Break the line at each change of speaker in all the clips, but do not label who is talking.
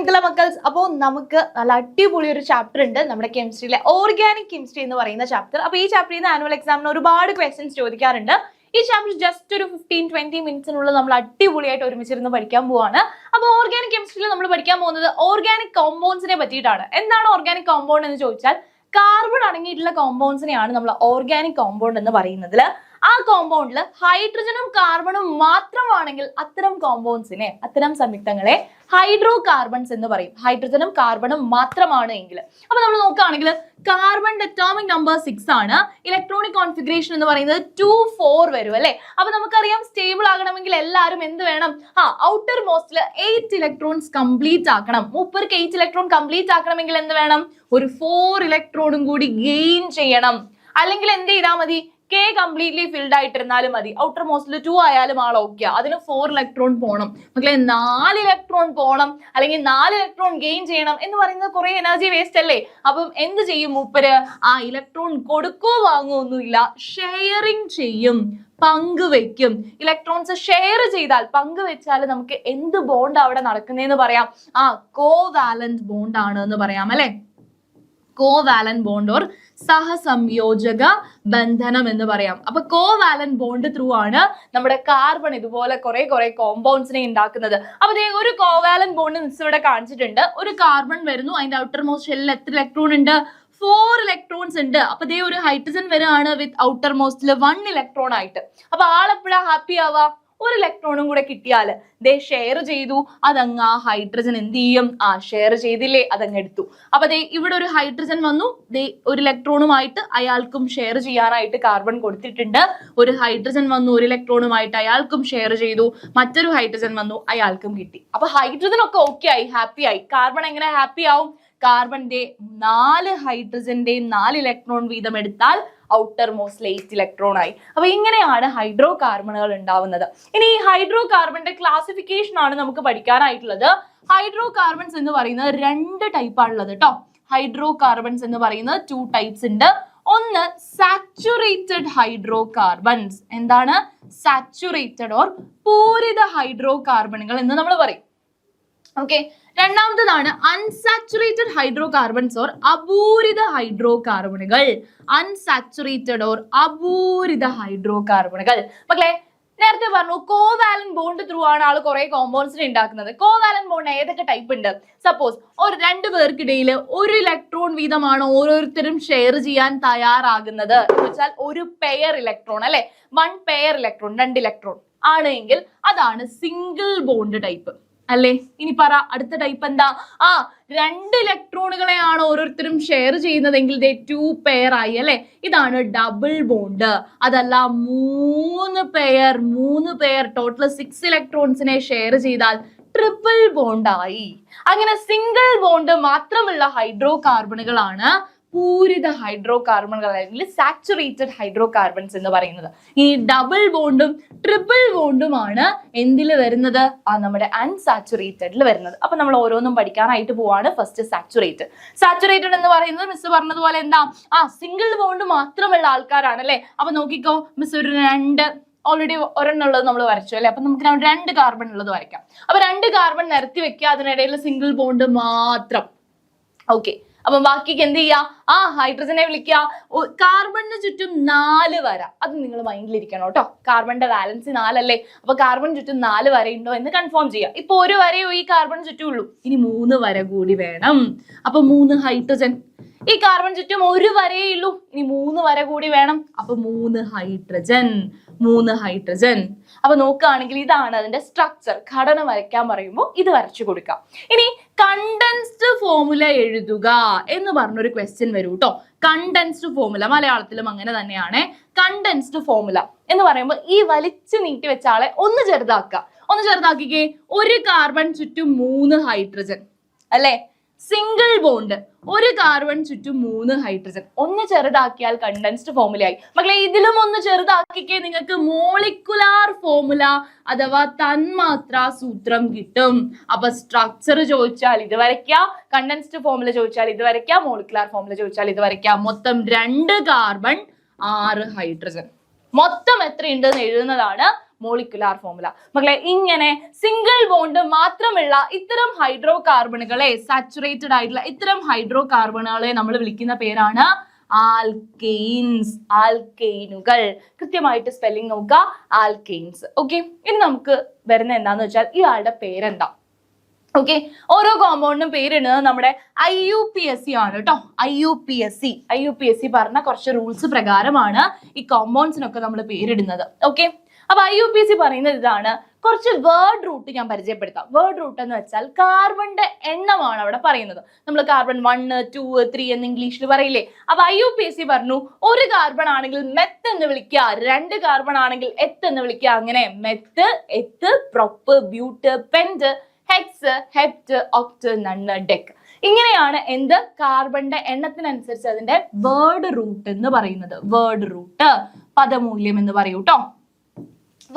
എന്തെല്ലാം മക്കൾസ്. അപ്പോൾ നമുക്ക് നല്ല അടിപൊളി ഒരു ചാപ്റ്റർ ഉണ്ട് നമ്മുടെ കെമിസ്ട്രിയിലെ ഓർഗാനിക് കെമിസ്ട്രി എന്ന് പറയുന്ന ചാപ്റ്റർ. അപ്പോൾ ഈ ചാപ്റ്ററിൽ നിന്ന് ആനുവൽ എക്സാമിന് ഒരുപാട് ക്വസ്റ്റ്യൻസ് ചോദിക്കാറുണ്ട്. ഈ ചാപ്റ്റർ ജസ്റ്റ് ഒരു 15-20 മിനിറ്റ്സിനുള്ളിൽ നമ്മൾ അടിപൊളിയായിട്ട് ഒരുമിച്ചിരുന്ന് പഠിക്കാൻ പോവാണ്. അപ്പോൾ ഓർഗാനിക് കെമിസ്ട്രിയിൽ നമ്മൾ പഠിക്കാൻ പോകുന്നത് ഓർഗാനിക് കോമ്പൗണ്ട്സിനെ പറ്റിയിട്ടാണ്. എന്താണ് ഓർഗാനിക് കോമ്പൗണ്ട് എന്ന് ചോദിച്ചാൽ കാർബൺ അടങ്ങിയിട്ടുള്ള കോമ്പൗണ്ട്സിനെയാണ് നമ്മൾ ഓർഗാനിക് കോമ്പൗണ്ട് എന്ന് പറയുന്നത്. ആ കോമ്പൗണ്ടിൽ ഹൈഡ്രജനും കാർബണും മാത്രമാണെങ്കിൽ അത്തരം കോമ്പൗണ്ട്സിനെ, അത്തരം സംയുക്തങ്ങളെ ഹൈഡ്രോ കാർബൺസ് എന്ന് പറയും. ഹൈഡ്രജനും കാർബണും മാത്രമാണ് എങ്കിൽ. അപ്പൊ നമ്മൾ നോക്കുകയാണെങ്കിൽ കാർബണിന്റെ അറ്റോമിക് നമ്പർ 6 ആണ്. ഇലക്ട്രോണിക് കോൺഫിഗറേഷൻ എന്ന് പറയുന്നത് 2-4 വരും അല്ലെ. അപ്പൊ നമുക്കറിയാം സ്റ്റേബിൾ ആകണമെങ്കിൽ എല്ലാവരും എന്ത് വേണം? ഔട്ടർ മോസ്റ്റില് 8 ഇലക്ട്രോൺസ് കംപ്ലീറ്റ് ആക്കണം. മൂപ്പർക്ക് 8 ഇലക്ട്രോൺ കംപ്ലീറ്റ് ആക്കണമെങ്കിൽ എന്ത് വേണം? ഒരു 4 ഇലക്ട്രോണും കൂടി ഗെയിൻ ചെയ്യണം. അല്ലെങ്കിൽ എന്ത് ചെയ്താൽ മതി? K കംപ്ലീറ്റ്ലി ഫിൽഡ് ആയിട്ടിരുന്നാലും മതി. ഔട്ടർ മോസ്റ്റിൽ 2 ആയാലും ആൾ ഓക്കെ. അതിന് 4 ഇലക്ട്രോൺ പോകണം. മക്കളെ 4 ഇലക്ട്രോൺ പോകണം, അല്ലെങ്കിൽ 4 ഇലക്ട്രോൺ ഗെയിൻ ചെയ്യണം എന്ന് പറയുന്നത് കുറെ എനർജി വേസ്റ്റ് അല്ലേ. അപ്പം എന്ത് ചെയ്യും മൂപ്പര്? ആ ഇലക്ട്രോൺ കൊടുക്കോ വാങ്ങോ ഒന്നുമില്ല, ഷെയറിങ് ചെയ്യും, പങ്കുവെക്കും. ഇലക്ട്രോൺസ് ഷെയർ ചെയ്താൽ, പങ്കുവെച്ചാൽ നമുക്ക് എന്ത് ബോണ്ട് അവിടെ നടക്കുന്നതെന്ന് പറയാം? കോവാലന്റ് ബോണ്ട് ആണ് എന്ന് പറയാം അല്ലെ. കോവാലന്റ് ബോണ്ട് ഓർ സഹസംയോജക ബന്ധനം എന്ന് പറയാം. അപ്പൊ കോവാലന്റ് ബോണ്ട് ത്രൂ ആണ് നമ്മുടെ കാർബൺ ഇതുപോലെ കുറെ കോമ്പൗണ്ട്സിനെ ഉണ്ടാക്കുന്നത്. അപ്പൊ ഒരു കോവാലന്റ് ബോണ്ട് മിസ് ഇവിടെ കാണിച്ചിട്ടുണ്ട്. ഒരു കാർബൺ വരുന്നു, അതിന്റെ ഔട്ടർ മോസ്റ്റ് ഷെല്ലിൽ എത്ര ഇലക്ട്രോൺ ഉണ്ട്? 4 ഇലക്ട്രോൺസ് ഉണ്ട്. അപ്പൊ ഒരു ഹൈഡ്രജൻ വരികയാണ് വിത്ത് ഔട്ടർ മോസ്റ്റിൽ 1 ഇലക്ട്രോൺ ആയിട്ട്. അപ്പൊ ആളെപ്പോഴാ ഹാപ്പി ആവാ? ഒരു ഇലക്ട്രോണും കൂടെ കിട്ടിയാൽ ഷെയർ ചെയ്തു, അതങ്ങ് ആ ഹൈഡ്രജൻ എന്ത് ചെയ്യും? ഷെയർ ചെയ്തില്ലേ, അതങ്ങ് എടുത്തു. അപ്പൊ ഇവിടെ ഒരു ഹൈഡ്രജൻ വന്നു, ഒരു ഇലക്ട്രോണുമായിട്ട് അയാൾക്കും ഷെയർ ചെയ്യാനായിട്ട് കാർബൺ കൊടുത്തിട്ടുണ്ട്. ഒരു ഹൈഡ്രജൻ വന്നു, ഒരു ഇലക്ട്രോണുമായിട്ട് അയാൾക്കും ഷെയർ ചെയ്തു. മറ്റൊരു ഹൈഡ്രജൻ വന്നു, അയാൾക്കും കിട്ടി. അപ്പൊ ഹൈഡ്രജൻ ഒക്കെ ഓക്കെ ആയി, ഹാപ്പി ആയി. കാർബൺ എങ്ങനെ ഹാപ്പി ആവും? കാർബണിന്റെ 4 ഹൈഡ്രജന്റെ 4 ഇലക്ട്രോൺ വീതം എടുത്താൽ ഔട്ടർ മോസ്റ്റിൽ 8 ഇലക്ട്രോൺ ആയി. അപ്പൊ ഇങ്ങനെയാണ് ഹൈഡ്രോ കാർബണുകൾ ഉണ്ടാവുന്നത്. ഇനി ഈ ഹൈഡ്രോ കാർബണിന്റെ ക്ലാസിഫിക്കേഷൻ ആണ് നമുക്ക് പഠിക്കാനായിട്ടുള്ളത്. ഹൈഡ്രോ കാർബൺസ് എന്ന് പറയുന്നത് 2 ടൈപ്പ് ആണുള്ളത് കേട്ടോ. ഹൈഡ്രോ കാർബൺസ് എന്ന് പറയുന്നത് 2 ടൈപ്സ് ഉണ്ട്. ഒന്ന് സാച്ചുറേറ്റഡ് ഹൈഡ്രോ കാർബൺസ്. എന്താണ്? സാച്ചുറേറ്റഡ് ഓർ പൂരിത ഹൈഡ്രോ കാർബണുകൾ എന്ന് നമ്മൾ പറയും. ഓക്കെ. രണ്ടാമത്തേതാണ് അൺസാച്ചുറേറ്റഡ് ഹൈഡ്രോ കാർബൺസ് ഓർ അപൂരിത ഹൈഡ്രോ കാർബണുകൾ. അൺസാച്ചുറേറ്റഡ് ഓർ അപൂരിത ഹൈഡ്രോ കാർബണുകൾ. മക്കളെ നേരത്തെ പറഞ്ഞു കോവാലന്റ് ബോണ്ട് ത്രൂ ആണ് ആൾ കുറെ കോമ്പൗണ്ട്സിനെ ഉണ്ടാക്കുന്നത്. കോവാലന്റ് ബോണ്ട് ഏതൊക്കെ ടൈപ്പ് ഉണ്ട്? സപ്പോസ് ഒരു 2 പേർക്കിടയിൽ 1 ഇലക്ട്രോൺ വീതമാണ് ഓരോരുത്തരും ഷെയർ ചെയ്യാൻ തയ്യാറാകുന്നത് എന്ന് വെച്ചാൽ ഒരു പെയർ ഇലക്ട്രോൺ അല്ലെ. 1 പെയർ ഇലക്ട്രോൺ, 2 ഇലക്ട്രോൺ ആണ് എങ്കിൽ അതാണ് സിംഗിൾ ബോണ്ട് ടൈപ്പ് അല്ലേ. ഇനി പറ അടുത്ത ടൈപ്പ് എന്താ? 2 ഇലക്ട്രോണുകളെയാണ് ഓരോരുത്തരും ഷെയർ ചെയ്യുന്നതെങ്കിൽ 2 പെയർ ആയി അല്ലെ. ഇതാണ് ഡബിൾ ബോണ്ട്. അതല്ല 3 പെയർ ടോട്ടൽ 6 ഇലക്ട്രോൺസിനെ ഷെയർ ചെയ്താൽ ട്രിപ്പിൾ ബോണ്ട് ആയി. അങ്ങനെ സിംഗിൾ ബോണ്ട് മാത്രമുള്ള ഹൈഡ്രോ കാർബണുകളാണ് പൂരിത ഹൈഡ്രോ കാർബണുകൾ അല്ലെങ്കിൽ സാച്ചുറേറ്റഡ് ഹൈഡ്രോ കാർബൺസ് എന്ന് പറയുന്നത്. ഈ ഡബിൾ ബോണ്ടും ട്രിപ്പിൾ ബോണ്ടുമാണ് എന്തിൽ വരുന്നത്? നമ്മുടെ അൺസാച്ചുറേറ്റഡിൽ വരുന്നത്. അപ്പൊ നമ്മൾ ഓരോന്നും പഠിക്കാനായിട്ട് പോവാണ്. ഫസ്റ്റ് സാച്ചുറേറ്റഡ് എന്ന് പറയുന്നത് മിസ് പറഞ്ഞതുപോലെ എന്താ? സിംഗിൾ ബോണ്ട് മാത്രമുള്ള ആൾക്കാരാണ് അല്ലെ. അപ്പൊ നോക്കിക്കോ, മിസ് ഒരു 2 ഓൾറെഡി ഒരെണ്ണം ഉള്ളത് നമ്മൾ വരച്ചു അല്ലെ. അപ്പൊ നമുക്ക് 2 കാർബൺ ഉള്ളത് വരയ്ക്കാം. അപ്പൊ 2 കാർബൺ നിരത്തി വെക്കുക, അതിനിടയിൽ സിംഗിൾ ബോണ്ട് മാത്രം. ഓക്കെ. അപ്പൊ ബാക്കിക്ക് എന്ത് ചെയ്യാ? ഹൈഡ്രജനെ വിളിക്കുക. കാർബണിന് ചുറ്റും 4 വര. അത് നിങ്ങൾ മൈൻഡിലിരിക്കണം കേട്ടോ. കാർബണിന്റെ വാലൻസി 4 അല്ലേ. അപ്പൊ കാർബൺ ചുറ്റും 4 വരയുണ്ടോ എന്ന് കൺഫേം ചെയ്യാം. ഇപ്പൊ ഒരു വരയോ ഈ കാർബൺ ചുറ്റും ഉള്ളൂ, ഇനി 3 വര കൂടി വേണം. അപ്പൊ 3 ഹൈഡ്രജൻ. ഈ കാർബൺ ചുറ്റും 1 വരയേ ഉള്ളൂ, ഇനി 3 വര കൂടി വേണം. അപ്പൊ 3 ഹൈഡ്രജൻ. അപ്പൊ നോക്കുകയാണെങ്കിൽ ഇതാണ് അതിന്റെ സ്ട്രക്ചർ. ഘടന വരയ്ക്കാൻ പറയുമ്പോൾ ഇത് വരച്ചു കൊടുക്കാം. ഇനി കണ്ടൻസ്ഡ് ഫോർമുല എഴുതുക എന്ന് പറഞ്ഞൊരു ക്വസ്റ്റ്യൻ വരും കേട്ടോ. കണ്ടൻസ്ഡ് ഫോർമുല മലയാളത്തിലും അങ്ങനെ തന്നെയാണ്. കണ്ടൻസ്ഡ് ഫോർമുല എന്ന് പറയുമ്പോൾ ഈ വലിച്ചു നീട്ടി വെച്ച ആളെ ഒന്ന് ചെറുതാക്കിക്കേ. ഒരു കാർബൺ ചുറ്റും 3 ഹൈഡ്രജൻ അല്ലെ. സിംഗിൾ ബോണ്ട്, ഒരു കാർബൺ ചുറ്റും 3 ഹൈഡ്രജൻ. ഒന്ന് ചെറുതാക്കിയാൽ കണ്ടൻസ്ഡ് ഫോർമുലയായി. മക്കളെ ഇതിലും ഒന്ന് ചെറുതാക്കിക്കേ, നിങ്ങൾക്ക് മോളിക്കുലാർ ഫോർമുല അഥവാ തന്മാത്ര സൂത്രം കിട്ടും. അപ്പൊ സ്ട്രക്ചർ ചോദിച്ചാൽ ഇത് വരയ്ക്കാം, കണ്ടൻസ്ഡ് ഫോർമുല ചോദിച്ചാൽ ഇത് വരയ്ക്കാം, മോളിക്കുലാർ ഫോർമുല ചോദിച്ചാൽ ഇത് വരയ്ക്കാം. മൊത്തം 2 കാർബൺ 6 ഹൈഡ്രജൻ. മൊത്തം എത്രയുണ്ടെന്ന് എഴുതുന്നതാണ് മോളിക്കുലാർ ഫോർമുല. മക്കളെ ഇങ്ങനെ സിംഗിൾ ബോണ്ട് മാത്രമുള്ള ഇത്തരം ഹൈഡ്രോ കാർബണുകളെ, സാച്ചുറേറ്റഡ് ആയിട്ടുള്ള ഇത്തരം ഹൈഡ്രോ കാർബണുകളെ നമ്മൾ വിളിക്കുന്ന പേരാണ് ആൽക്കെയിൻസ്, ആൽക്കെയിനുകൾ. കൃത്യമായിട്ട് സ്പെല്ലിംഗ് നോക്കുക, ആൽക്കെയിൻസ്. ഓക്കെ, ഇനി നമുക്ക് വരുന്ന എന്താന്ന് വെച്ചാൽ ഇയാളുടെ പേരെന്താ. ഓക്കെ, ഓരോ കോമ്പൗണ്ടിനും പേരിടുന്നത് നമ്മുടെ IUPAC ആണ് കേട്ടോ. IUPAC പറഞ്ഞ കുറച്ച് റൂൾസ് പ്രകാരമാണ് ഈ കോമ്പൗണ്ട്സിനൊക്കെ നമ്മൾ പേരിടുന്നത്. ഓക്കെ, അപ്പൊ IUPAC പറയുന്നത് ഇതാണ്. കുറച്ച് വേർഡ് റൂട്ട് ഞാൻ പരിചയപ്പെടുത്താം. വേർഡ് റൂട്ട് എന്ന് വെച്ചാൽ കാർബണിന്റെ എണ്ണമാണ് അവിടെ പറയുന്നത്. നമ്മൾ കാർബൺ 1, 2, 3 എന്ന് ഇംഗ്ലീഷിൽ പറയില്ലേ. അപ്പൊ IUPAC പറഞ്ഞു ഒരു കാർബൺ ആണെങ്കിൽ മെത്ത് എന്ന് വിളിക്കുക, 2 കാർബൺ ആണെങ്കിൽ എത്ത് എന്ന് വിളിക്കുക. അങ്ങനെ meth, eth, prop, but, pent, hex, hept, oct, non, dec. ഇങ്ങനെയാണ് എന്ത് കാർബണിന്റെ എണ്ണത്തിനനുസരിച്ച് അതിന്റെ വേർഡ് റൂട്ട് എന്ന് പറയുന്നത്. വേർഡ് റൂട്ട്, പദമൂല്യം എന്ന് പറയൂ കേട്ടോ,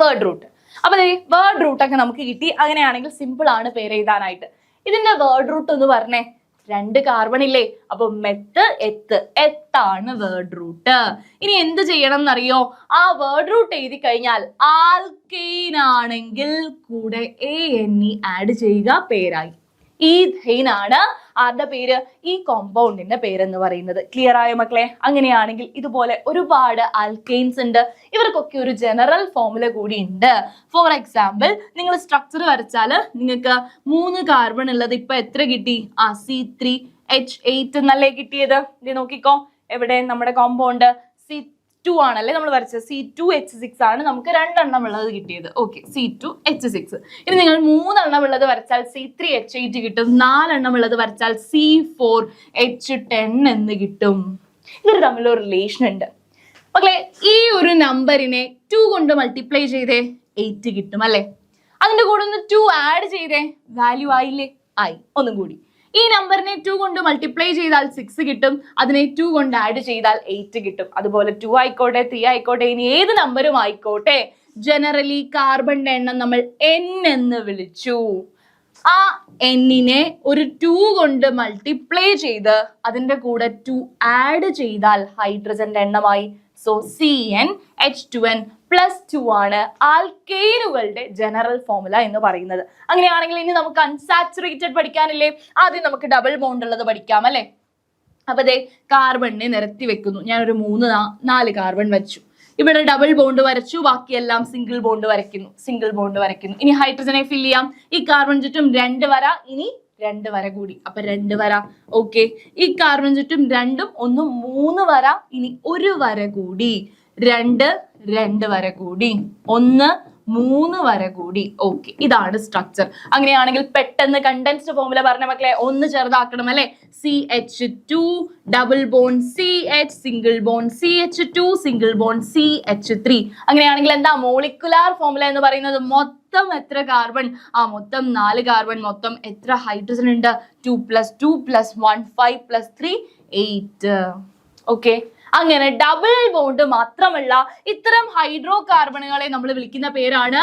വേർഡ് റൂട്ട്. അപ്പൊ വേർഡ് റൂട്ട് ഒക്കെ നമുക്ക് കിട്ടി. അങ്ങനെയാണെങ്കിൽ സിമ്പിൾ ആണ് പേര് എഴുതാനായിട്ട്. ഇതിന്റെ വേർഡ് റൂട്ട് എന്ന് പറഞ്ഞേ, 2 കാർബൺ ഇല്ലേ, അപ്പൊ മെത്ത്, എത്ത്, എത്താണ് വേർഡ് റൂട്ട്. ഇനി എന്ത് ചെയ്യണം എന്നറിയോ, ആ വേർഡ് റൂട്ട് എഴുതി കഴിഞ്ഞാൽ ആൽക്കെയിൻ ആണെങ്കിൽ കൂടെ ANE ആഡ് ചെയ്യുക, പേരായി. ഈഥെയ്ൻ ആണ് ആരുടെ പേര്, ഈ കോമ്പൗണ്ടിന്റെ പേരെന്ന് പറയുന്നത്. ക്ലിയർ ആയോ മക്കളെ? അങ്ങനെയാണെങ്കിൽ ഇതുപോലെ ഒരുപാട് ആൽക്കെയിൻസ് ഉണ്ട്. ഇവർക്കൊക്കെ ഒരു ജനറൽ ഫോർമുല കൂടി ഉണ്ട്. ഫോർ എക്സാമ്പിൾ, നിങ്ങൾ സ്ട്രക്ചർ വരച്ചാൽ നിങ്ങൾക്ക് 3 കാർബൺ ഉള്ളത് ഇപ്പൊ എത്ര കിട്ടി? C3H8 എന്നല്ലേ കിട്ടിയത്. ഇത് നോക്കിക്കോ, എവിടെ നമ്മുടെ കോമ്പൗണ്ട് C2 ആണല്ലേ നമ്മൾ വരച്ചത്. C2H6 ആണ് നമുക്ക് 2 എണ്ണം ഉള്ളത് കിട്ടിയത്. Okay, C2H6. ഇനി നിങ്ങൾ 3 എണ്ണം ഉള്ളത് വരച്ചാൽ C3H8 കിട്ടും. 4 എണ്ണം ഉള്ളത് വരച്ചാൽ C4H10 എന്ന് കിട്ടും. ഇവർ തമ്മിലൊരു റിലേഷൻ ഉണ്ട് മക്കളെ. ഈ ഒരു നമ്പറിനെ 2 കൊണ്ട് മൾട്ടിപ്ലൈ ചെയ്തേ 8 കിട്ടും അല്ലെ. അതിന്റെ കൂടെ ഒന്ന് 2 ആഡ് ചെയ്തേ, വാല്യൂ ആയില്ലേ? ആയി. ഒന്നും കൂടി, ഈ നമ്പറിനെ 2 കൊണ്ട് മൾട്ടിപ്ലൈ ചെയ്താൽ 6 കിട്ടും. അതിനെ 2 കൊണ്ട് ആഡ് ചെയ്താൽ 8 കിട്ടും. അതുപോലെ 2 ആയിക്കോട്ടെ, 3 ആയിക്കോട്ടെ, ഇനി ഏത് നമ്പറും ആയിക്കോട്ടെ, ജനറലി കാർബണിന്റെ എണ്ണം നമ്മൾ N എന്ന് വിളിച്ചു. ആ N-നെ ഒരു 2 കൊണ്ട് മൾട്ടിപ്ലൈ ചെയ്ത് അതിന്റെ കൂടെ 2 ആഡ് ചെയ്താൽ ഹൈഡ്രജന്റെ എണ്ണമായി. സോ CnH2n +2 ആണ് ആൽക്കെയിനുകളുടെ ജനറൽ ഫോർമുല എന്ന് പറയുന്നത്. അങ്ങനെയാണെങ്കിൽ ഇനി നമുക്ക് അൺസാച്ചുറേറ്റഡ് പഠിക്കാനില്ലേ. ആദ്യം നമുക്ക് ഡബിൾ ബോണ്ട് ഉള്ളത് പഠിക്കാം അല്ലെ. അപ്പൊ ദേ കാർബണിനെ നിരത്തി വെക്കുന്നു. ഞാനൊരു 3, 4 കാർബൺ വെച്ചു. ഇവിടെ ഡബിൾ ബോണ്ട് വരച്ചു, ബാക്കിയെല്ലാം സിംഗിൾ ബോണ്ട് വരയ്ക്കുന്നു. ഇനി ഹൈഡ്രജനെ ഫിൽ ചെയ്യാം. ഈ കാർബൺ ചുറ്റും 2 വര, ഇനി 2 വര കൂടി. അപ്പൊ 2 വര. ഓക്കെ, ഈ കാർബൺ ചുറ്റും 2ഉം 1ഉം 3 വര, ഇനി 1 വര കൂടി. 2 വര കൂടി, 1 3 വര കൂടി. ഓക്കെ, ഇതാണ് സ്ട്രക്ചർ. അങ്ങനെയാണെങ്കിൽ പെട്ടെന്ന് കണ്ടൻസ്ഡ് ഫോർമുല പറഞ്ഞ മക്കളെ ഒന്ന് ചെറുതാക്കണം അല്ലെ. CH2 double bond CH, single bond CH2, single bond CH3. അങ്ങനെയാണെങ്കിൽ എന്താ മോളിക്കുലാർ ഫോർമുല എന്ന് പറയുന്നത്? മൊത്തം എത്ര കാർബൺ? മൊത്തം 4 കാർബൺ. മൊത്തം എത്ര ഹൈഡ്രജൻ ഉണ്ട്? 2 + 2 + 1 5 + 3 8. ഓക്കെ, അങ്ങനെ ഡബിൾ ബോണ്ട് മാത്രമല്ല ഇത്തരം ഹൈഡ്രോ കാർബണുകളെ നമ്മൾ വിളിക്കുന്ന പേരാണ്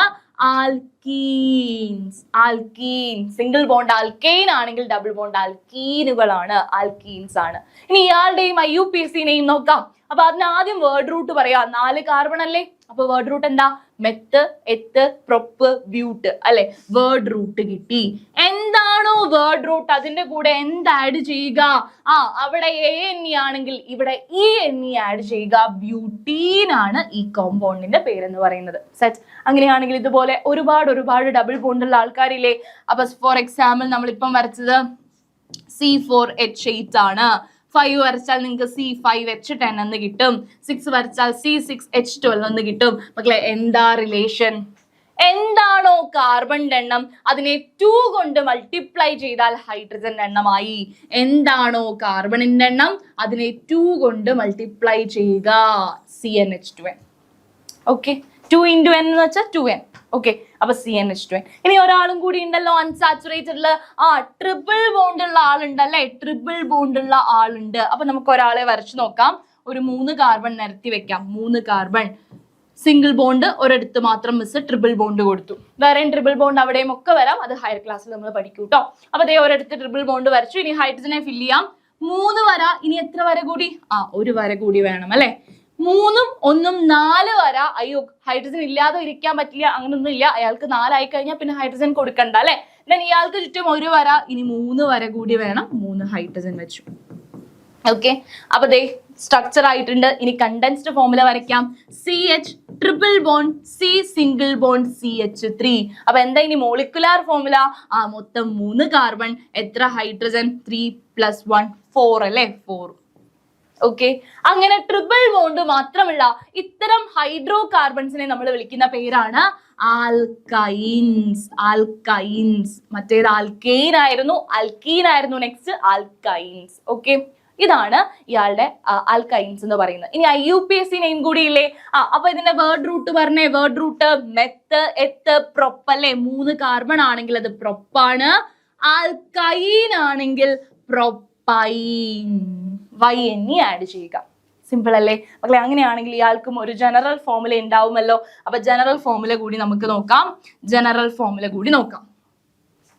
ആൽക്കീൻസ്. സിംഗിൾ ബോണ്ട് ആൽക്കെയിൻ ആണെങ്കിൽ ഡബിൾ ബോണ്ട് ആൽക്കീനുകളാണ്, ആൽക്കീൻസ് ആണ്. ഇനി ഇയാളുടെയും IUPACനെയും നോക്കാം. അപ്പൊ അതിന് ആദ്യം വേർഡ് റൂട്ട് പറയാം. 4 കാർബൺ അല്ലേ, അപ്പൊ വേർഡ് റൂട്ട് എന്താ? മെത്ത്, എത്ത്, പ്രൊപ്പ്, ബ്യൂട്ട് അല്ലെ. വേർഡ് റൂട്ട് കിട്ടി. എന്താണോ വേർഡ് റൂട്ട് അതിന്റെ കൂടെ എന്ത് ആഡ് ചെയ്യുക? അവിടെ ANE ആണെങ്കിൽ ഇവിടെ ENE ആഡ് ചെയ്യുക. ബ്യൂട്ടീൻ ആണ് ഈ കോമ്പൗണ്ടിന്റെ പേരെന്ന് പറയുന്നത്. സെറ്റ്. അങ്ങനെയാണെങ്കിൽ ഇതുപോലെ ഒരുപാട് ഡബിൾ ബോണ്ടുള്ള ആൾക്കാരില്ലേ. അപ്പൊ ഫോർ എക്സാമ്പിൾ നമ്മളിപ്പം വരച്ചത് C4H8 ആണ്. 5 വരച്ചാൽ നിങ്ങൾക്ക് C5H10 എന്ന് കിട്ടും. 6 വരച്ചാൽ C6H12 എന്ന് കിട്ടും. മക്കളെ എന്താ റിലേഷൻ? എന്താണോ കാർബണിന്റെ എണ്ണം അതിനെ 2 കൊണ്ട് മൾട്ടിപ്ലൈ ചെയ്താൽ ഹൈഡ്രജന്റെ എണ്ണമായി. എന്താണോ കാർബണിന്റെ എണ്ണം അതിനെ 2 കൊണ്ട് മൾട്ടിപ്ലൈ ചെയ്യുക, CnH2n. ഓക്കെ, 2 × n എന്ന് വെച്ചാൽ 2n. ഓക്കെ, അപ്പൊ CnH2n. ഇനി ഒരാളും കൂടി ഉണ്ടല്ലോ അൺസാച്ചുറേറ്റഡില്. ട്രിപ്പിൾ ബോണ്ട് ഉള്ള ആളുണ്ടല്ലേ. അപ്പൊ നമുക്ക് ഒരാളെ വരച്ചു നോക്കാം. ഒരു 3 കാർബൺ നിരത്തി വെക്കാം. 3 കാർബൺ, സിംഗിൾ ബോണ്ട് ഒരിടത്ത് മാത്രം മിസ് ട്രിപ്പിൾ ബോണ്ട് കൊടുത്തു. വേറെയും ട്രിപ്പിൾ ബോണ്ട് അവിടെയും ഒക്കെ വരാം. അത് ഹയർ ക്ലാസ്സിൽ നമ്മൾ പഠിക്കും കേട്ടോ. അപ്പൊ അതേ ഒരിടത്ത് ട്രിപ്പിൾ ബോണ്ട് വരച്ചു. ഇനി ഹൈഡ്രജനെ ഫില്ല് ചെയ്യാം. 3 വര, ഇനി എത്ര വര കൂടി? 1 വര കൂടി വേണം അല്ലെ. 3ഉം 1ഉം 4 വര. അയ്യോ ഹൈഡ്രജൻ ഇല്ലാതെ ഇരിക്കാൻ പറ്റില്ല, അങ്ങനൊന്നും ഇല്ല. അയാൾക്ക് 4 ആയി കഴിഞ്ഞാൽ പിന്നെ ഹൈഡ്രജൻ കൊടുക്കണ്ട അല്ലെ. ദെൻ ഇയാൾക്ക് ചുറ്റും 1 വര, ഇനി 3 വര കൂടി വേണം. 3 ഹൈഡ്രജൻ വെച്ചു. ഓക്കെ, അപ്പൊ ദേ സ്ട്രക്ചർ ആയിട്ടുണ്ട്. ഇനി കണ്ടൻസ്ഡ് ഫോർമുല വരയ്ക്കാം. CH triple bond C single bond CH3. അപ്പൊ എന്താ ഇനി മോളിക്കുലാർ ഫോർമുല? മൊത്തം 3 കാർബൺ, എത്ര ഹൈഡ്രജൻ? 3 + 1 4 അല്ലെ, 4. ഓക്കെ, അങ്ങനെ ട്രിപ്പിൾ ബോണ്ട് മാത്രമുള്ള ഇത്തരം ഹൈഡ്രോ കാർബൺസിനെ നമ്മൾ വിളിക്കുന്ന പേരാണ് ആൽക്കൈൻസ്. ആൽക്കൈൻസ്. മറ്റേത് ആൽക്കെയിൻ ആയിരുന്നു, അൽക്കീൻ ആയിരുന്നു. Next alkynes. ഓക്കെ, ഇതാണ് ഇയാളുടെ ആൽക്കൈൻസ് എന്ന് പറയുന്നത്. ഇനി IUPAC നെയിം കൂടി ഇല്ലേ? അപ്പൊ ഇതിന്റെ വേർഡ് റൂട്ട് പറഞ്ഞേ. Word root meth, eth, prop അല്ലെ. 3 കാർബൺ ആണെങ്കിൽ അത് പ്രൊപ്പാണ്. ആൽക്കൈൻ ആണെങ്കിൽ പ്രൊപ്പൈൻ. YNE ആഡ് ചെയ്യുക. സിമ്പിൾ അല്ലേ മക്കളെ? അങ്ങനെയാണെങ്കിൽ ഇയാൾക്കും ഒരു ജനറൽ ഫോർമുല ഉണ്ടാവുമല്ലോ. അപ്പൊ ജനറൽ ഫോർമുല കൂടി നമുക്ക് നോക്കാം. ജനറൽ ഫോർമുല കൂടി നോക്കാം.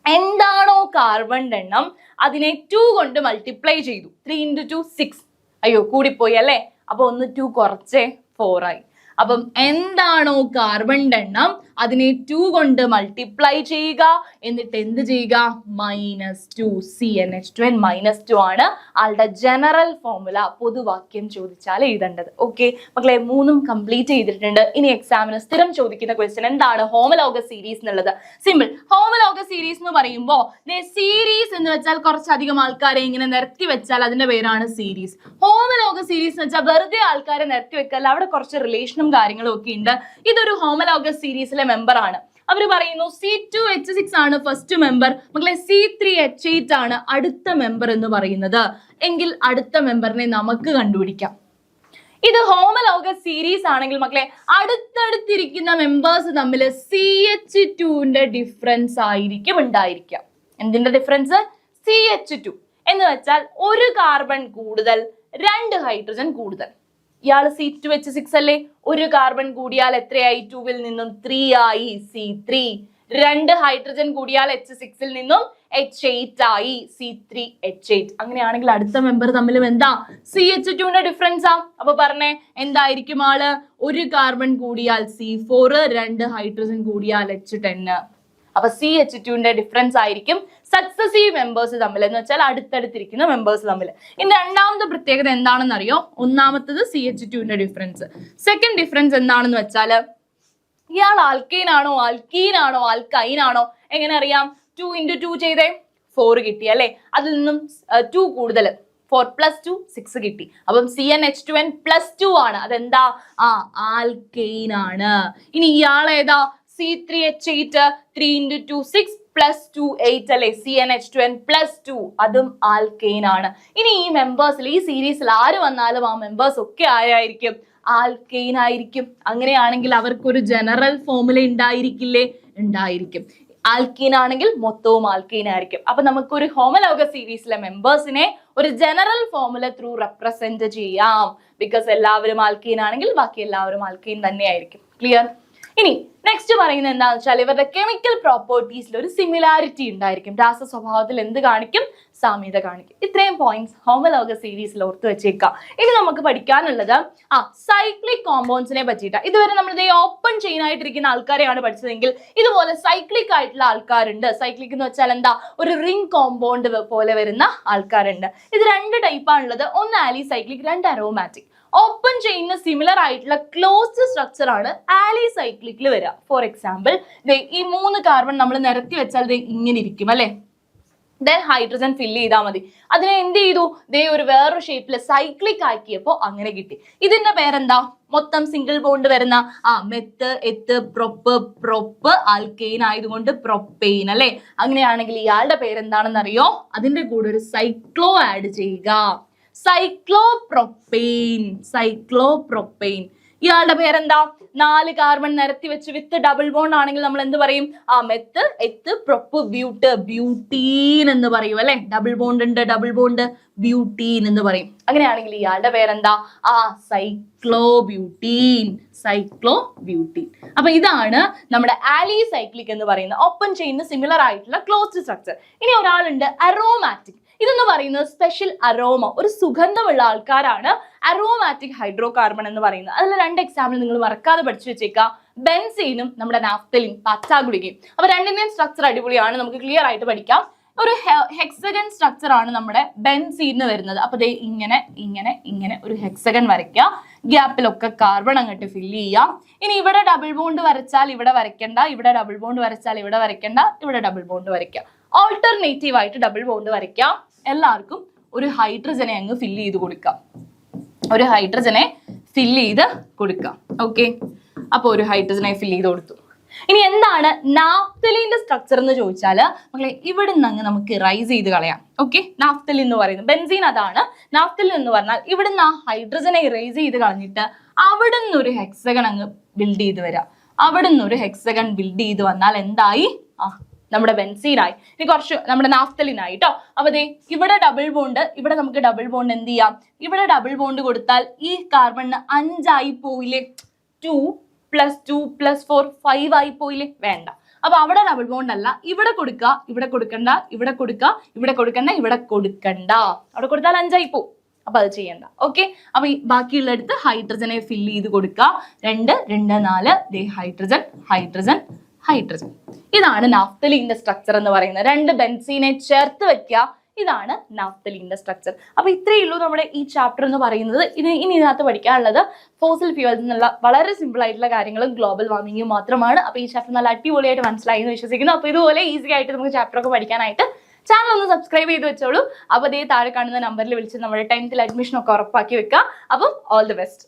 എന്താണോ കാർബണിന്റെ എണ്ണം അതിനെ 2 കൊണ്ട് മൾട്ടിപ്ലൈ ചെയ്തു. 3 × 2 6. അയ്യോ കൂടിപ്പോയി അല്ലേ. അപ്പൊ 1 2 കുറച്ചേ 4 ആയി. അപ്പം എന്താണോ കാർബണിന്റെ എണ്ണം അതിനെ 2 കൊണ്ട് മൾട്ടിപ്ലൈ ചെയ്യുക. എന്നിട്ട് എന്ത് ചെയ്യുക? -2. CnH2n -2 ആണ് ആളുടെ ജനറൽ ഫോർമുല. പൊതുവാക്യം ചോദിച്ചാൽ എഴുതേണ്ടത്. ഓക്കെ മക്കളെ, 3ഉം കംപ്ലീറ്റ് ചെയ്തിട്ടുണ്ട്. ഇനി എക്സാമിന് സ്ഥിരം ചോദിക്കുന്ന ക്വസ്റ്റ്യൻ എന്താണ് ഹോമലോഗസ് സീരീസ് എന്നുള്ളത്? സിമ്പിൾ. ഹോമലോഗസ് സീരീസ് എന്ന് പറയുമ്പോൾ സീരീസ് എന്ന് വെച്ചാൽ കുറച്ചധികം ആൾക്കാരെ ഇങ്ങനെ നിരത്തി വെച്ചാൽ അതിന്റെ പേരാണ് സീരീസ്. ഹോമലോഗസ് സീരീസ് എന്ന് വെച്ചാൽ വെറുതെ ആൾക്കാരെ നിരത്തി വെക്കല്ല, അവിടെ കുറച്ച് റിലേഷനും കാര്യങ്ങളും ഒക്കെ ഉണ്ട്. ഇതൊരു ഹോമലോഗസ് സീരീസിലെ മെമ്പർ ആണ്. അവർ പറയുന്നു C2H6 ആണ് ഫസ്റ്റ് മെമ്പർ. മക്കളെ C3H8 ആണ് അടുത്ത മെമ്പർ എന്ന് പറയുന്നത്. എങ്കിൽ അടുത്ത മെമ്പറിനെ നമുക്ക് കണ്ടുപിടിക്കാം. ഇത് ഹോമലോഗസ് സീരീസ് ആണെങ്കിൽ മക്കളെ അടുത്തടുത്തിരിക്കുന്ന മെമ്പേഴ്സ് തമ്മിൽ CH2ന്റെ ഡിഫറൻസ് ആയിരിക്കും ഉണ്ടായിരിക്കുക. എന്തിന്റെ ഡിഫറൻസ്? CH2 എന്ന് വെച്ചാൽ 1 കാർബൺ കൂടുതൽ, 2 ഹൈഡ്രജൻ കൂടുതൽ. ഇയാൾ C2H6 അല്ലേ. 1 കാർബൺ കൂടിയാൽ എത്രയായി? 2ൽ നിന്നും 3 ആയി C3. 2 ഹൈഡ്രജൻ കൂടിയാൽ H6ൽ നിന്നും H8 ആയി C3H8. അങ്ങനെയാണെങ്കിൽ അടുത്ത മെമ്പർ തമ്മിലും എന്താ? CH2ന്റെ ഡിഫറൻസ് ആ. അപ്പൊ പറഞ്ഞേ എന്തായിരിക്കും ആള്? 1 കാർബൺ കൂടിയാൽ C4, 2 ഹൈഡ്രജൻ കൂടിയാൽ H10. അപ്പൊ CH2ന്റെ ഡിഫറൻസ് ആയിരിക്കും സക്സസീവ് മെമ്പേഴ്സ് തമ്മിൽ എന്ന് വെച്ചാൽ അടുത്തടുത്തിരിക്കുന്ന മെമ്പേഴ്സ് തമ്മിൽ. ഇനി രണ്ടാമത്തെ പ്രത്യേകത എന്താണെന്ന് അറിയോ? ഒന്നാമത്തത് CH2ന്റെ ഡിഫറൻസ്. സെക്കൻഡ് ഡിഫറൻസ് എന്താണെന്ന് വെച്ചാൽ ഇയാൾ ആൽക്കെയിൻ ആണോ ആൽക്കീൻ ആണോ ആൽക്കൈൻ ആണോ എങ്ങനെ അറിയാം? 2 × 2 ചെയ്തേ 4 കിട്ടി അല്ലെ. അതിൽ നിന്നും 2 കൂടുതൽ 4 + 2 6 കിട്ടി. അപ്പം CnH2n +2 ആണ്. അതെന്താ? ആൽക്കെയിൻ ആണ്. ഇനി ഇയാളേതാ? C3H8 3 × 2 6 + 2 8 അല്ലെ. CnH2n +2 അതും ആൽക്കെയിൻ ആണ്. ഇനി ഈ മെമ്പേഴ്സിൽ ഈ സീരീസിൽ ആര് വന്നാലും ആ മെമ്പേഴ്സ് ഒക്കെ ആരായിരിക്കും? ആൽക്കെയിൻ ആയിരിക്കും. അങ്ങനെയാണെങ്കിൽ അവർക്കൊരു ജനറൽ ഫോർമുല ഉണ്ടായിരിക്കില്ലേ? ഉണ്ടായിരിക്കും. ആൽക്കീൻ ആണെങ്കിൽ മൊത്തവും ആൽക്കീൻ ആയിരിക്കും. അപ്പൊ നമുക്കൊരു ഹോമലോഗസ് സീരീസിലെ മെമ്പേഴ്സിനെ ഒരു ജനറൽ ഫോർമുല ത്രൂ റെപ്രസെന്റ് ചെയ്യാം. ബിക്കോസ് എല്ലാവരും ആൽക്കീൻ ആണെങ്കിൽ ബാക്കി എല്ലാവരും ആൽക്കീൻ തന്നെയായിരിക്കും. ക്ലിയർ? ഇനി നെക്സ്റ്റ് പറയുന്നത് എന്താണെന്ന് വെച്ചാൽ ഇവരുടെ കെമിക്കൽ പ്രോപ്പർട്ടീസിൽ ഒരു സിമിലാരിറ്റി ഉണ്ടായിരിക്കും. രാസ സ്വഭാവത്തിൽ എന്ത് കാണിക്കും? സാമ്യത കാണിക്കും. ഇത്രയും പോയിന്റ്സ് ഹോമലോഗസ് സീരീസിൽ ഓർത്ത് വെച്ചേക്കാം. ഇനി നമുക്ക് പഠിക്കാനുള്ളത് സൈക്ലിക് കോമ്പൗണ്ട്സിനെ പറ്റിയിട്ടാണ്. ഇതുവരെ നമ്മൾ ഓപ്പൺ ചെയിൻ ആയിട്ടിരിക്കുന്ന ആൾക്കാരെയാണ് പഠിച്ചതെങ്കിൽ ഇതുപോലെ സൈക്ലിക് ആയിട്ടുള്ള ആൾക്കാരുണ്ട്. സൈക്ലിക് എന്ന് വെച്ചാൽ എന്താ? ഒരു റിംഗ് കോമ്പൗണ്ട് പോലെ വരുന്ന ആൾക്കാരുണ്ട്. ഇത് 2 ടൈപ്പാണുള്ളത്. ഒന്ന് ആലിസൈക്ലിക്, 2 അരോമാറ്റിക്. ഓപ്പൺ ചെയിനിന് സിമിലർ ആയിട്ടുള്ള ക്ലോസ്ഡ് സ്ട്രക്ചർ ആണ് ആലിസൈക്ലിക്കിൽ വരിക. ഫോർ എക്സാമ്പിൾ ഈ 3 കാർബൺ നമ്മൾ നിരത്തി വെച്ചാൽ ഇങ്ങനെ ഇരിക്കും അല്ലെ. ദെൻ ഹൈഡ്രജൻ ഫില്ല് ചെയ്താൽ മതി. അതിനെ എന്ത് ചെയ്തു? ഒരു വേറൊരു ഷേപ്പിൽ സൈക്ലിക് ആക്കിയപ്പോൾ അങ്ങനെ കിട്ടി. ഇതിന്റെ പേരെന്താ? മൊത്തം സിംഗിൾ ബോണ്ട് വരുന്ന മെത്ത്, എത്ത്, പ്രൊപ്പ് ആൽക്കെയിൻ ആയതുകൊണ്ട് പ്രൊപ്പെയിൻ അല്ലെ. അങ്ങനെയാണെങ്കിൽ ഇയാളുടെ പേരെന്താണെന്ന് അറിയോ? അതിന്റെ കൂടെ ഒരു സൈക്ലോ ആഡ് ചെയ്യുക. സൈക്ലോപ്രൊപ്പെയിൻ. ഇയാളുടെ പേരെന്താ? 4 കാർബൺ നിരത്തി വെച്ച് വിത്ത് ഡബിൾ ബോണ്ട് ആണെങ്കിൽ നമ്മൾ എന്ത് പറയും? മെത്ത്, എത്ത്, പ്രൊപ്പ്, ബ്യൂട്ടീൻ എന്ന് പറയും അല്ലെ. ഡബിൾ ബോണ്ട് ഉണ്ട്, ഡബിൾ ബോണ്ട്, ബ്യൂട്ടീൻ എന്ന് പറയും. അങ്ങനെയാണെങ്കിൽ ഇയാളുടെ പേരെന്താ? സൈക്ലോബ്യൂട്ടീൻ. അപ്പൊ ഇതാണ് നമ്മുടെ ആലിസൈക്ലിക് എന്ന് പറയുന്ന ഓപ്പൺ ചെയിനിന് സിമിലർ ആയിട്ടുള്ള ക്ലോസ്ഡ് സ്ട്രക്ചർ. ഇനി ഒരാളുണ്ട് അരോമാറ്റിക്. ഇതെന്ന് പറയുന്നത് സ്പെഷ്യൽ അരോമ, ഒരു സുഗന്ധമുള്ള ആൾക്കാരാണ് അരോമാറ്റിക് ഹൈഡ്രോ കാർബൺ എന്ന് പറയുന്നത്. അതിൽ 2 എക്സാമ്പിൾ നിങ്ങൾ മറക്കാതെ പഠിച്ചു വെച്ചേക്കാം, ബെൻസീനും നമ്മുടെ നാഫ്തലിൻ പച്ച ഗുളികയും. അപ്പൊ രണ്ടിന്റെയും സ്ട്രക്ചർ അടിപൊളിയാണ്, നമുക്ക് ക്ലിയർ ആയിട്ട് പഠിക്കാം. ഒരു ഹെക്സഗൺ സ്ട്രക്ചർ ആണ് നമ്മുടെ ബെൻസീന് വരുന്നത്. അപ്പൊ ദേ ഇങ്ങനെ ഇങ്ങനെ ഇങ്ങനെ ഒരു ഹെക്സഗൺ വരയ്ക്കുക, ഗ്യാപ്പിലൊക്കെ കാർബൺ അങ്ങോട്ട് ഫില്ല് ചെയ്യാം. ഇനി ഇവിടെ ഡബിൾ ബോണ്ട് വരച്ചാൽ ഇവിടെ വരയ്ക്കണ്ട, ഇവിടെ ഡബിൾ ബോണ്ട് വരച്ചാൽ ഇവിടെ വരയ്ക്കണ്ട, ഇവിടെ ഡബിൾ ബോണ്ട് വരയ്ക്കാം. ഓൾട്ടർനേറ്റീവ് ആയിട്ട് ഡബിൾ ബോണ്ട് വരയ്ക്കാം. എല്ലാവർക്കും ഒരു ഹൈഡ്രജനെ അങ്ങ് ഫില്ല് ചെയ്ത് കൊടുക്കാം, ഒരു ഹൈഡ്രജനെ ഫില്ല് ചെയ്ത് കൊടുക്കാം. ഓക്കെ, അപ്പൊ ഒരു ഹൈഡ്രജനെ ഫില്ല് ചെയ്ത് കൊടുത്തു. ഇനി എന്താണ് നാഫ്തലിന്റെ സ്ട്രക്ചർ എന്ന് ചോദിച്ചാല് മക്കളെ ഇവിടെ നിന്ന് അങ്ങ് നമുക്ക് റൈസ് ചെയ്ത് കളയാം. ഓക്കെ, നാഫ്തലിൻ എന്ന് പറയുന്നത് ബെൻസീൻ അതാണ്. നാഫ്തലിൻ എന്ന് പറഞ്ഞാൽ ഇവിടുന്ന് ആ ഹൈഡ്രജനെ റൈസ് ചെയ്ത് കളഞ്ഞിട്ട് അവിടെ നിന്ന് ഒരു ഹെക്സഗൺ അങ്ങ് ബിൽഡ് ചെയ്ത് വരാം. അവിടെ നിന്ന് ഒരു ഹെക്സഗൺ ബിൽഡ് ചെയ്ത് വന്നാൽ എന്തായി? നമ്മുടെ ബെൻസീനായി. ഇനി കുറച്ച് നമ്മുടെ നാഫ്തലിനായി കേട്ടോ. അപ്പൊ ദേ ഇവിടെ ഡബിൾ ബോണ്ട്, ഇവിടെ നമുക്ക് ഡബിൾ ബോണ്ട് എന്ത് ചെയ്യാം? ഇവിടെ ഡബിൾ ബോണ്ട് കൊടുത്താൽ ഈ കാർബണിന് 5 ആയി പോയില്ലേ? 2 + 2 + 4 5 ആയി പോയില്ലേ? വേണ്ട. അപ്പൊ അവിടെ ഡബിൾ ബോണ്ട് അല്ല, ഇവിടെ കൊടുക്കുക, ഇവിടെ കൊടുക്കണ്ട, ഇവിടെ കൊടുക്കുക, ഇവിടെ കൊടുക്കണ്ട, ഇവിടെ കൊടുക്കണ്ട. അവിടെ കൊടുത്താൽ 5 ആയി പോവും. അപ്പൊ അത് ചെയ്യണ്ട. ഓക്കെ, അപ്പൊ ഈ ബാക്കിയുള്ളടുത്ത് ഹൈഡ്രജനെ ഫില്ല് ചെയ്ത് കൊടുക്കുക. 2 2 4 ദേ ഹൈഡ്രജൻ ഹൈഡ്രജൻ ഹൈഡ്രജൻ. ഇതാണ് നാഫ്തലീന്റെ സ്ട്രക്ചർ എന്ന് പറയുന്നത്. 2 ബെൻസീനെ ചേർത്ത് വെക്കുക, ഇതാണ് നാഫ്തലീന്റെ സ്ട്രക്ചർ. അപ്പൊ ഇത്രയേ ഉള്ളൂ നമ്മുടെ ഈ ചാപ്റ്റർ എന്ന് പറയുന്നത്. ഇനി ഇതിനകത്ത് പഠിക്കാനുള്ളത് ഫോസിൽ ഫ്യൂവൽസ് എന്നുള്ള വളരെ സിമ്പിൾ ആയിട്ടുള്ള കാര്യങ്ങളും ഗ്ലോബൽ വാർമിങ്ങും മാത്രമാണ്. അപ്പൊ ഈ ചാപ്റ്റർ നല്ല അടിപൊളിയായിട്ട് മനസ്സിലായി എന്ന് വിശ്വസിക്കുന്നു. അപ്പൊ ഇതുപോലെ ഈസി ആയിട്ട് നമുക്ക് ചാപ്റ്റർ ഒക്കെ പഠിക്കാനായിട്ട് ചാനൽ ഒന്ന് സബ്സ്ക്രൈബ് ചെയ്ത് വെച്ചോളൂ. അപ്പൊ അതേ താഴെ കാണുന്ന നമ്പറിൽ വിളിച്ച് നമ്മുടെ 10th അഡ്മിഷൻ ഒക്കെ ഉറപ്പാക്കി വെക്കുക. അപ്പം ഓൾ ദി ബെസ്റ്റ്.